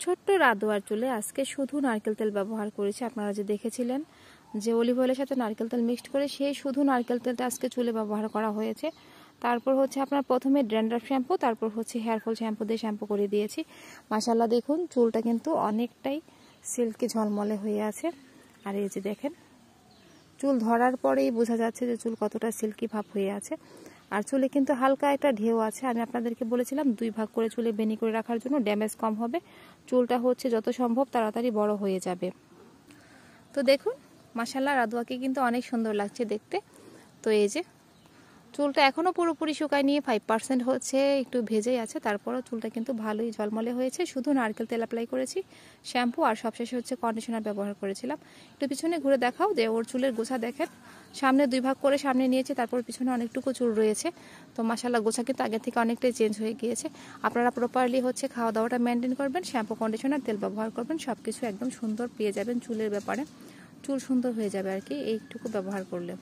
ছোট্ট রাদোয়ার চুলে আজকে শুধু নারকেল তেল ব্যবহার করেছি। আপনারা যে দেখেছিলেন যে অলিভ অয়েলের সাথে নারকেল তেল মিক্সড করে সেই শুধু নারকেল তেলটা আজকে চুলে ব্যবহার করা হয়েছে। তারপর হচ্ছে আপনার প্রথমে ড্যান্ড্রাফ শ্যাম্পু, তারপর হচ্ছে হেয়ার ফল শ্যাম্পু দিয়ে শ্যাম্পু করে দিয়েছি। মাশাআল্লাহ দেখুন চুলটা কিন্তু অনেকটাই সিল্কি ঝলমলে হয়ে আছে। আর এই যে দেখেন চুল ধরার পরেই বোঝা যাচ্ছে যে চুল কতটা সিল্কি ভাব হয়ে আছে। আর চুলে কিন্তু হালকা একটা ঢেউ আছে। আমি আপনাদেরকে বলেছিলাম 2 ভাগ করে চুলে বেনি করে রাখার জন্য, ড্যামেজ কম হবে, চুলটা হচ্ছে যত সম্ভব তাড়াতাড়ি বড় হয়ে যাবে। তো দেখুন মাশাআল্লাহ রাদোয়াকে কিন্তু অনেক সুন্দর লাগছে দেখতে। তো এই যে চুলটা এখনও পুরোপুরি শুকায়নি, 5% হচ্ছে একটু ভেজেই আছে, তারপরও চুলটা কিন্তু ভালোই ঝলমলে হয়েছে। শুধু নারকেল তেল অ্যাপ্লাই করেছি, শ্যাম্পু আর সবশেষে হচ্ছে কন্ডিশনার ব্যবহার করেছিলাম। একটু পিছনে ঘুরে দেখাও যে ওর চুলের গোছা দেখেন, সামনে 2 ভাগ করে সামনে নিয়েছি, তারপর পিছনে অনেকটুকু চুল রয়েছে। তো মাশাআল্লাহ গোছা কিন্তু আগের থেকে অনেকটাই চেঞ্জ হয়ে গিয়েছে। আপনারা প্রপারলি হচ্ছে খাওয়া দাওয়াটা মেনটেন করবেন, শ্যাম্পু কন্ডিশনার তেল ব্যবহার করবেন, সব কিছু একদম সুন্দর পেয়ে যাবেন। চুলের ব্যাপারে চুল সুন্দর হয়ে যাবে আর কি এইটুকু ব্যবহার করলে।